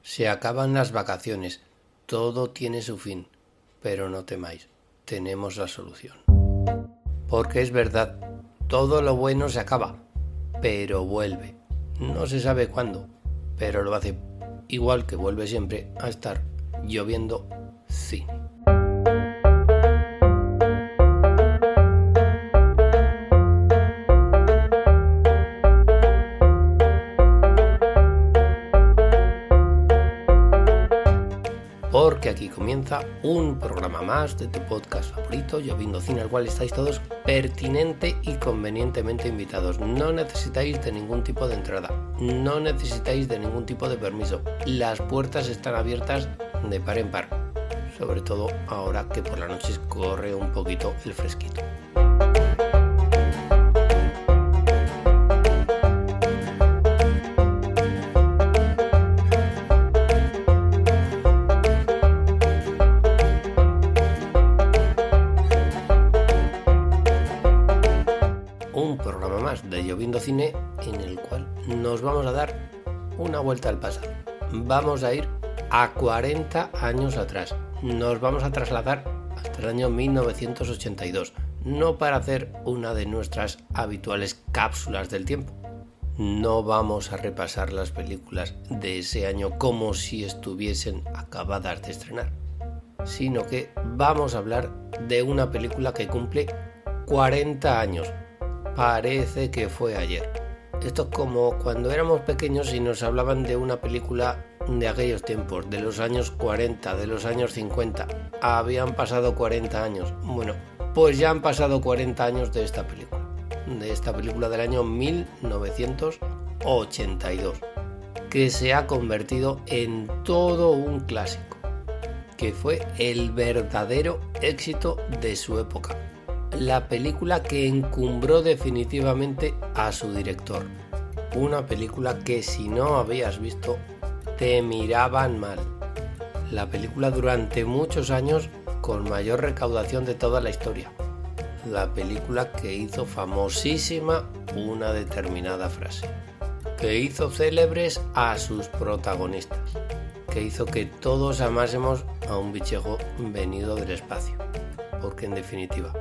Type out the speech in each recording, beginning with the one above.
Se acaban las vacaciones, todo tiene su fin, pero no temáis, tenemos la solución. Porque es verdad, todo lo bueno se acaba, pero vuelve. No se sabe cuándo, pero lo hace, igual que vuelve siempre a estar lloviendo cine. Porque aquí comienza un programa más de tu podcast favorito, Lloviendo Cine, al cual estáis todos pertinente y convenientemente invitados. No necesitáis de ningún tipo de entrada, no necesitáis de ningún tipo de permiso. Las puertas están abiertas de par en par, sobre todo ahora que por la noche corre un poquito el fresquito. Un programa más de Lloviendo Cine en el cual nos vamos a dar una vuelta al pasado. Vamos a ir a 40 años atrás. Nos vamos a trasladar hasta el año 1982. No para hacer una de nuestras habituales cápsulas del tiempo. No vamos a repasar las películas de ese año como si estuviesen acabadas de estrenar, sino que vamos a hablar de una película que cumple 40 años. Parece que fue ayer. Esto es como cuando éramos pequeños y nos hablaban de una película de aquellos tiempos, de los años 40, de los años 50. Habían pasado 40 años. Bueno, pues ya han pasado 40 años de esta película del año 1982, que se ha convertido en todo un clásico, que fue el verdadero éxito de su época. La película que encumbró definitivamente a su director. Una película que si no habías visto, te miraban mal. La película durante muchos años con mayor recaudación de toda la historia. La película que hizo famosísima una determinada frase. Que hizo célebres a sus protagonistas. Que hizo que todos amásemos a un bichejo venido del espacio. Porque en definitiva,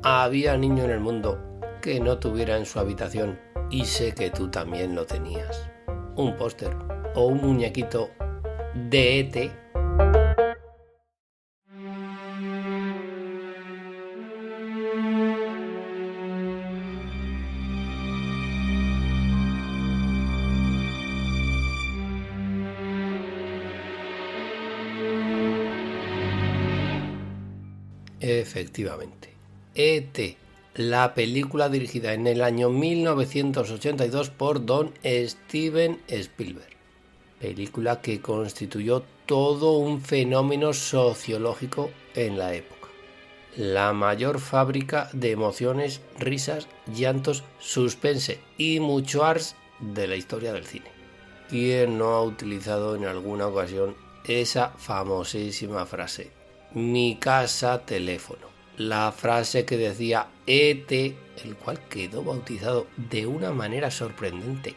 había niño en el mundo que no tuviera en su habitación, y sé que tú también lo tenías, un póster o un muñequito de E.T. Efectivamente, E.T., la película dirigida en el año 1982 por don Steven Spielberg. Película que constituyó todo un fenómeno sociológico en la época. La mayor fábrica de emociones, risas, llantos, suspense y mucho ars de la historia del cine. ¿Quién no ha utilizado en alguna ocasión esa famosísima frase? Mi casa, teléfono. La frase que decía E.T., el cual quedó bautizado de una manera sorprendente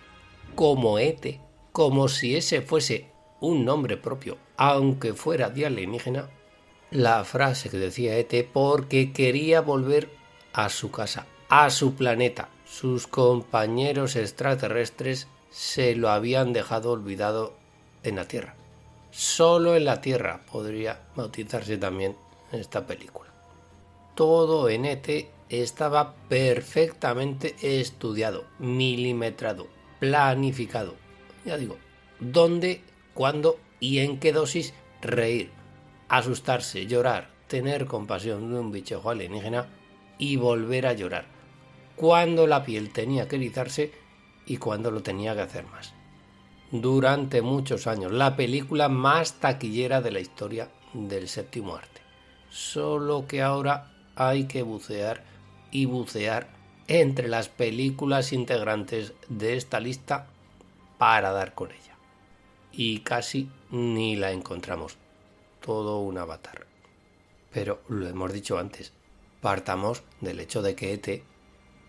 como E.T., como si ese fuese un nombre propio, aunque fuera de alienígena. La frase que decía E.T. porque quería volver a su casa, a su planeta. Sus compañeros extraterrestres se lo habían dejado olvidado en la Tierra. Solo en la Tierra podría bautizarse también esta película. Todo en E.T. estaba perfectamente estudiado, milimetrado, planificado. Ya digo, dónde, cuándo y en qué dosis reír, asustarse, llorar, tener compasión de un bichejo alienígena y volver a llorar. Cuándo la piel tenía que erizarse y cuándo lo tenía que hacer más. Durante muchos años, la película más taquillera de la historia del séptimo arte. Solo que ahora hay que bucear y bucear entre las películas integrantes de esta lista para dar con ella. Y casi ni la encontramos. Todo un avatar. Pero lo hemos dicho antes, partamos del hecho de que E.T.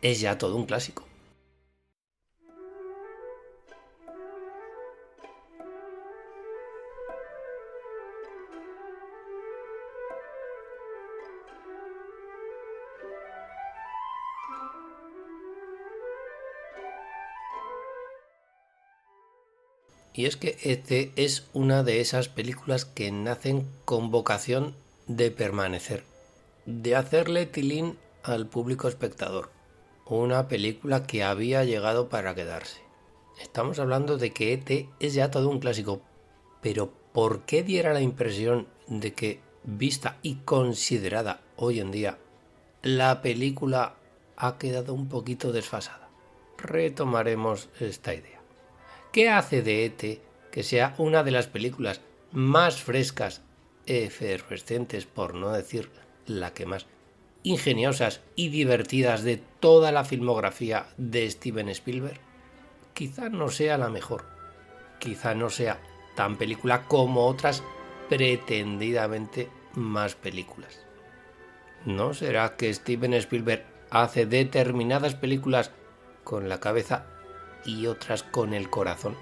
es ya todo un clásico. Y es que E.T. es una de esas películas que nacen con vocación de permanecer, de hacerle tilín al público espectador. Una película que había llegado para quedarse. Estamos hablando de que E.T. es ya todo un clásico, pero ¿por qué diera la impresión de que, vista y considerada hoy en día, la película ha quedado un poquito desfasada? Retomaremos esta idea. ¿Qué hace de E.T. que sea una de las películas más frescas, efervescentes, por no decir la que más, ingeniosas y divertidas de toda la filmografía de Steven Spielberg? Quizá no sea la mejor, quizá no sea tan película como otras pretendidamente más películas. ¿No será que Steven Spielberg hace determinadas películas con la cabeza y otras con el corazón?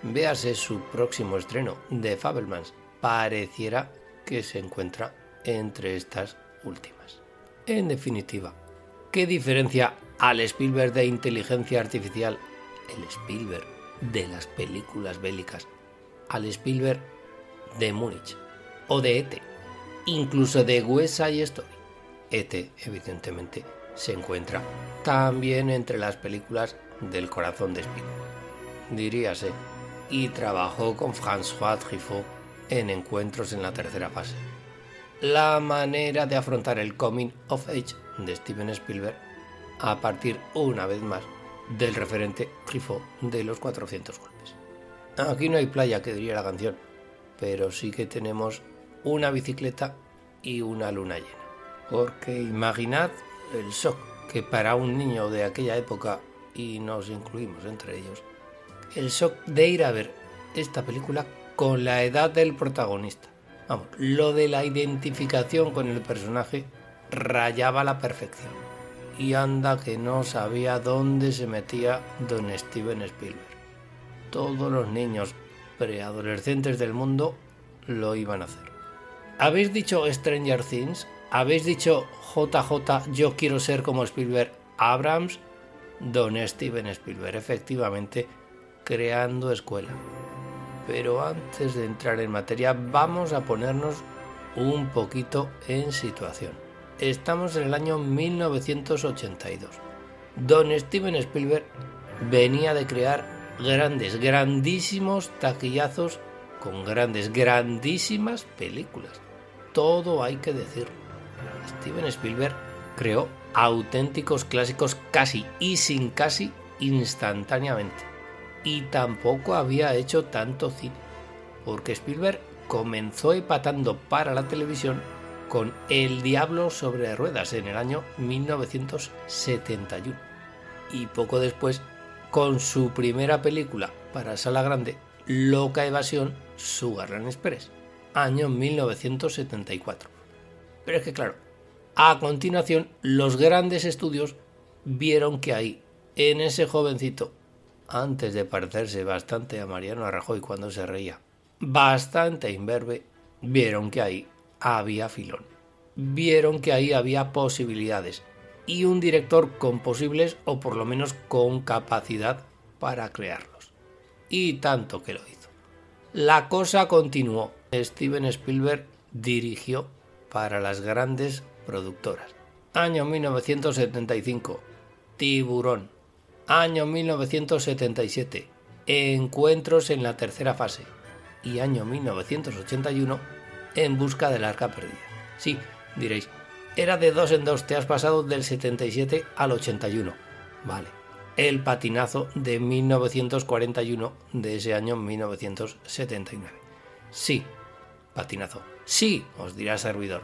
Véase su próximo estreno, The Fabelmans. Pareciera que se encuentra entre estas últimas. En definitiva, ¿qué diferencia al Spielberg de inteligencia artificial, el Spielberg de las películas bélicas, al Spielberg de Múnich o de E.T., incluso de West Side Story? E.T., evidentemente, se encuentra también entre las películas del corazón de Spielberg, diríase, y trabajó con François Truffaut en Encuentros en la tercera fase. La manera de afrontar el coming of age de Steven Spielberg a partir, una vez más, del referente Truffaut de los 400 golpes. Aquí no hay playa, que diría la canción, pero sí que tenemos una bicicleta y una luna llena. Porque imaginad el shock que para un niño de aquella época, y nos incluimos entre ellos, el shock de ir a ver esta película con la edad del protagonista. Vamos, lo de la identificación con el personaje rayaba la perfección. Y anda que no sabía dónde se metía don Steven Spielberg. Todos los niños preadolescentes del mundo lo iban a hacer. ¿Habéis dicho Stranger Things? ¿Habéis dicho JJ, yo quiero ser como Spielberg? Abrams, don Steven Spielberg, efectivamente, creando escuela. Pero antes de entrar en materia, vamos a ponernos un poquito en situación. Estamos en el año 1982. Don Steven Spielberg venía de crear grandísimos taquillazos con grandísimas películas. Todo hay que decir. Steven Spielberg creó auténticos clásicos casi y sin casi instantáneamente. Y tampoco había hecho tanto cine, porque Spielberg comenzó empatando para la televisión con El diablo sobre ruedas en el año 1971 y poco después con su primera película para sala grande, Loca Evasión, Sugarland Express, año 1974. Pero es que claro, a continuación los grandes estudios vieron que ahí, en ese jovencito, antes de parecerse bastante a Mariano Rajoy cuando se reía, bastante imberbe, vieron que ahí había filón. Vieron que ahí había posibilidades y un director con posibles o por lo menos con capacidad para crearlos. Y tanto que lo hizo. La cosa continuó. Steven Spielberg dirigió para las grandes productoras. Año 1975, Tiburón. Año 1977, Encuentros en la tercera fase. Y año 1981, En busca del arca perdida. Sí, diréis, era de dos en dos, te has pasado del 77 al 81. Vale, el patinazo de 1941 de ese año 1979. Sí, patinazo. Sí, os dirá servidor.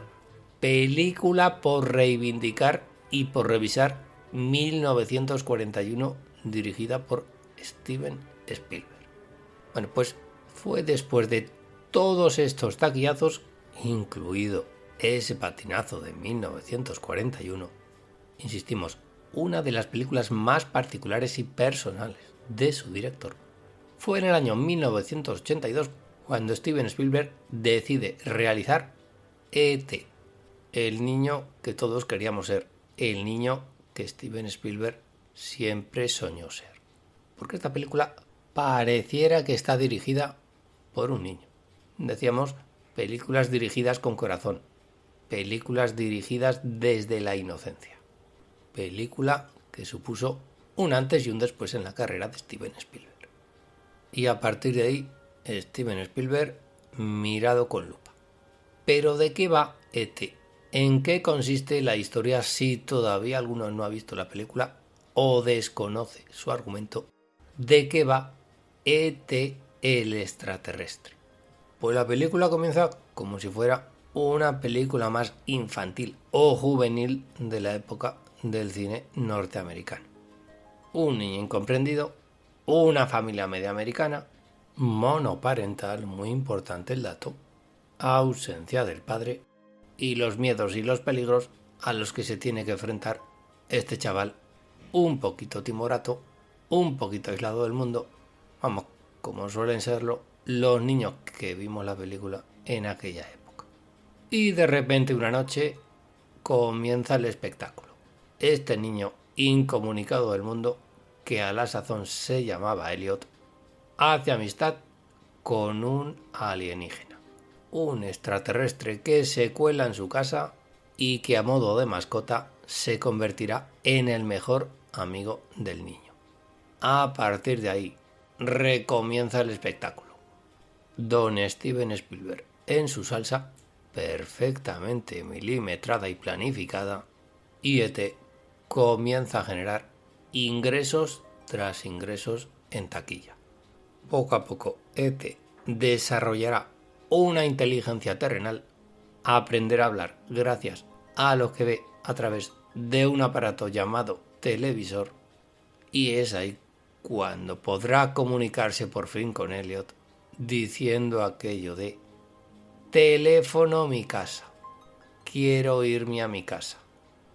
Película por reivindicar y por revisar 1941, dirigida por Steven Spielberg. Bueno, pues fue después de todos estos taquillazos, incluido ese patinazo de 1941, insistimos, una de las películas más particulares y personales de su director. Fue en el año 1982 cuando Steven Spielberg decide realizar E.T., el niño que todos queríamos ser, el niño que Steven Spielberg siempre soñó ser. Porque esta película pareciera que está dirigida por un niño. Decíamos, películas dirigidas con corazón, películas dirigidas desde la inocencia. Película que supuso un antes y un después en la carrera de Steven Spielberg. Y a partir de ahí, Steven Spielberg mirado con lupa. ¿Pero de qué va E.T.? ¿En qué consiste la historia si todavía alguno no ha visto la película o desconoce su argumento? ¿De qué va E.T. el extraterrestre? Pues la película comienza como si fuera una película más infantil o juvenil de la época del cine norteamericano. Un niño incomprendido, una familia media americana, monoparental, muy importante el dato, ausencia del padre y los miedos y los peligros a los que se tiene que enfrentar este chaval un poquito timorato, un poquito aislado del mundo, vamos, como suelen serlo los niños que vimos la película en aquella época. Y de repente una noche comienza el espectáculo. Este niño incomunicado del mundo, que a la sazón se llamaba Elliot, hace amistad con un alienígena, un extraterrestre que se cuela en su casa y que a modo de mascota se convertirá en el mejor amigo del niño. A partir de ahí recomienza el espectáculo. Don Steven Spielberg, en su salsa, perfectamente milimetrada y planificada, y E.T. comienza a generar ingresos tras ingresos en taquilla. Poco a poco, E.T. desarrollará una inteligencia terrenal, aprenderá a hablar gracias a lo que ve a través de un aparato llamado televisor, y es ahí cuando podrá comunicarse por fin con Elliot, diciendo aquello de teléfono mi casa, quiero irme a mi casa.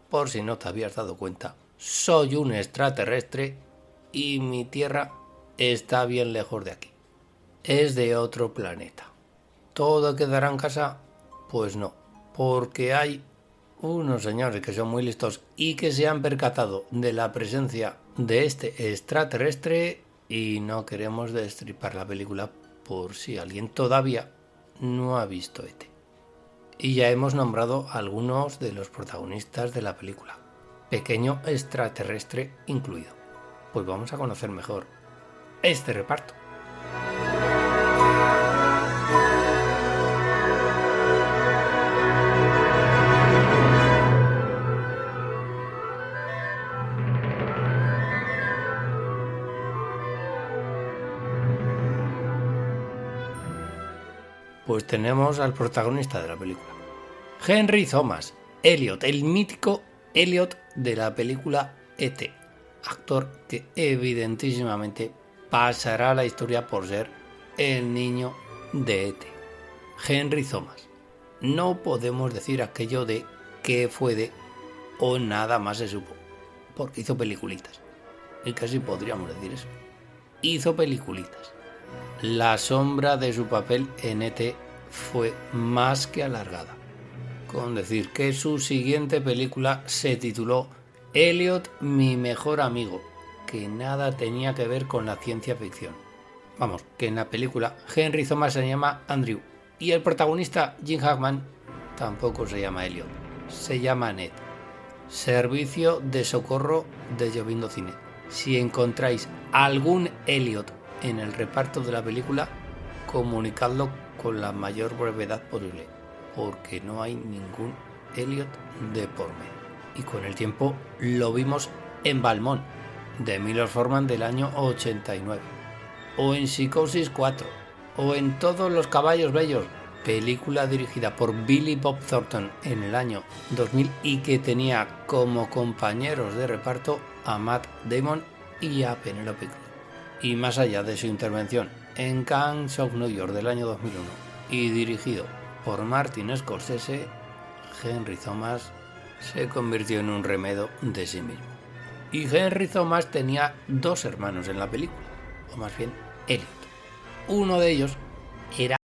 Por si no te habías dado cuenta, soy un extraterrestre y mi tierra está bien lejos de aquí. Es de otro planeta. ¿Todo quedará en casa? Pues no, porque hay unos señores que son muy listos y que se han percatado de la presencia de este extraterrestre y no queremos destripar la película por si alguien todavía no ha visto E.T. Y ya hemos nombrado algunos de los protagonistas de la película, pequeño extraterrestre incluido. Pues vamos a conocer mejor este reparto. Pues tenemos al protagonista de la película, Henry Thomas, Elliot, el mítico Elliot de la película E.T., actor que evidentísimamente pasará a la historia por ser el niño de E.T. Henry Thomas. No podemos decir aquello de qué fue de o nada más se supo, porque hizo peliculitas. Y casi podríamos decir eso. Hizo peliculitas. La sombra de su papel en E.T. fue más que alargada, con decir que su siguiente película se tituló Elliot, mi mejor amigo, que nada tenía que ver con la ciencia ficción. Vamos, que en la película Henry Thomas se llama Andrew y el protagonista Jim Hackman tampoco se llama Elliot, se llama Ned. Servicio de socorro de Lloviendo Cine. Si encontráis algún Elliot en el reparto de la película, comunicadlo con la mayor brevedad posible, porque no hay ningún Elliot de por medio. Y con el tiempo lo vimos en Balmón, de Milos Forman del año 89, o en Psicosis 4, o en Todos los caballos bellos, película dirigida por Billy Bob Thornton en el año 2000 y que tenía como compañeros de reparto a Matt Damon y a Penelope Cruz. Y más allá de su intervención en Gangs of New York del año 2001 y dirigido por Martin Scorsese, Henry Thomas se convirtió en un remedo de sí mismo. Y Henry Thomas tenía dos hermanos en la película, o más bien Elliot. Uno de ellos era